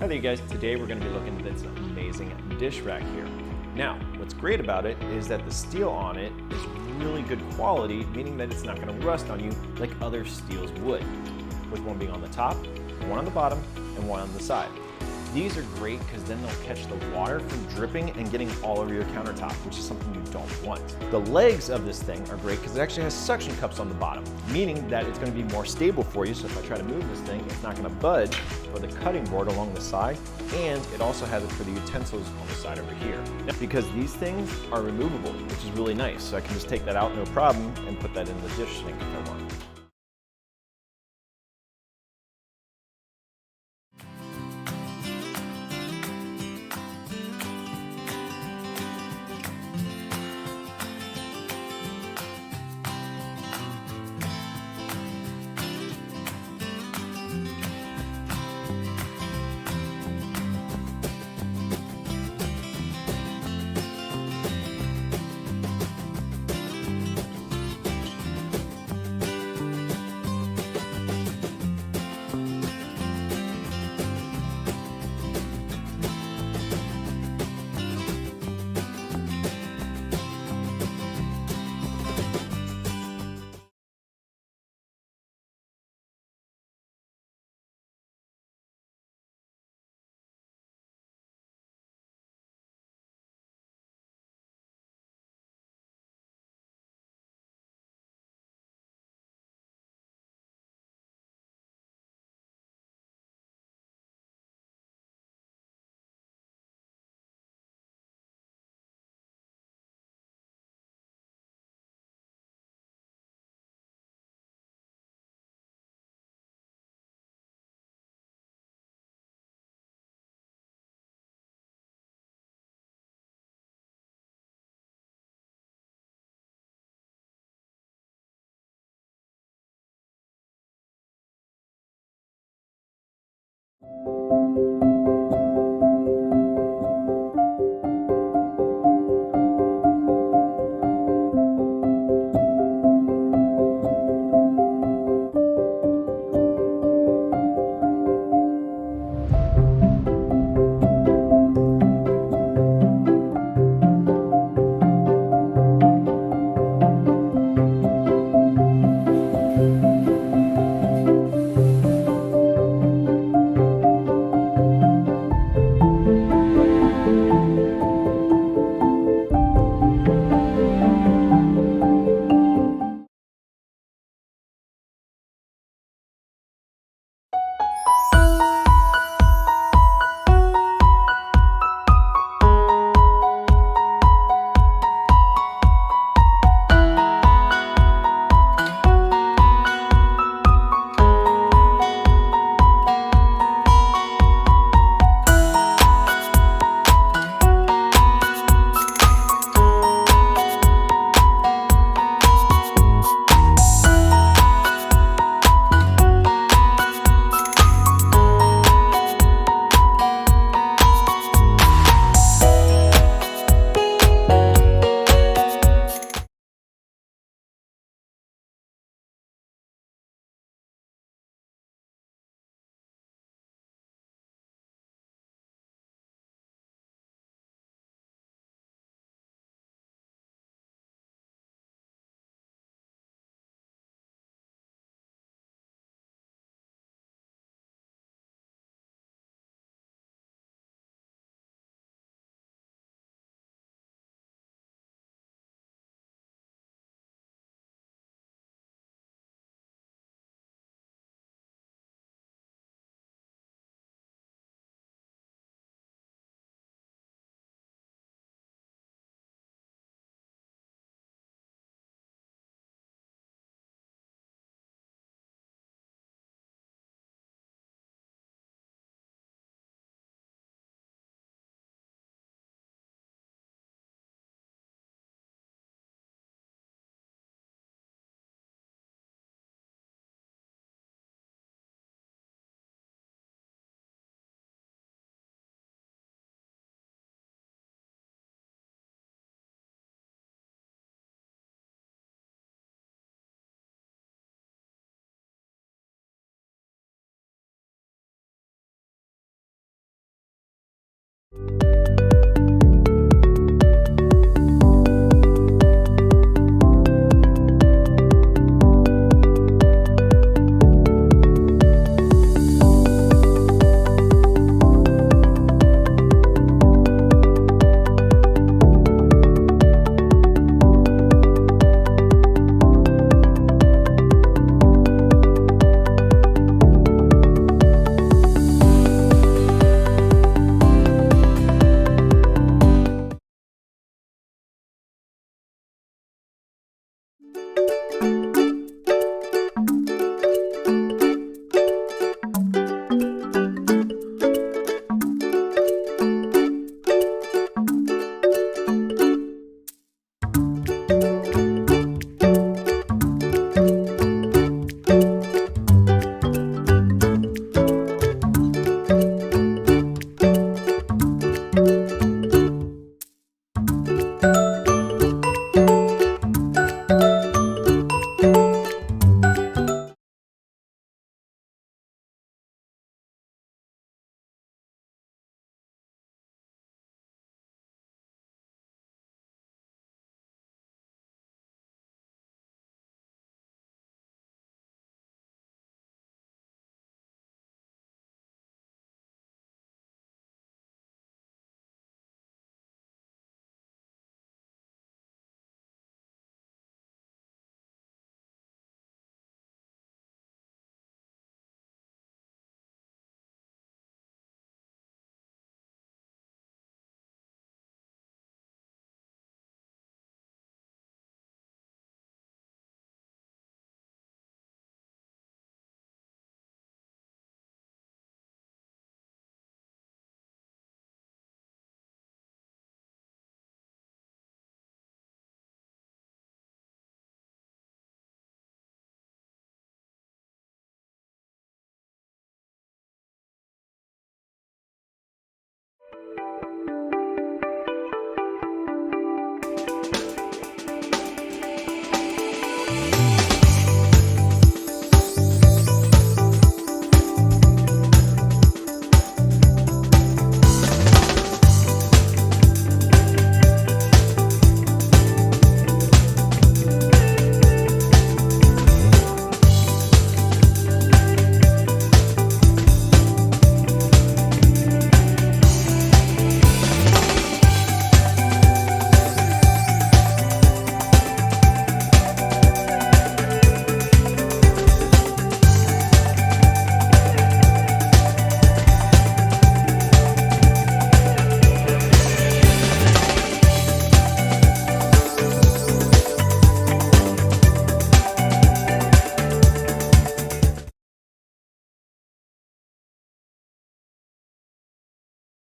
Hi there you guys, today we're going to be looking at this amazing dish rack here. Now, what's great about it is that the steel on it is really good quality, meaning that it's not going to rust on you like other steels would, with one being on the top, one on the bottom, and one on the side. These are great because then they'll catch the water from dripping and getting all over your countertop, which is something you don't want. The legs of this thing are great because it actually has suction cups on the bottom, meaning that it's going to be more stable for you. So if I try to move this thing, it's not going to budge for the cutting board along the side, and it also has it for the utensils on the side over here. Because these things are removable, which is really nice. So I can just take that out no problem and put that in the dish sink if I want.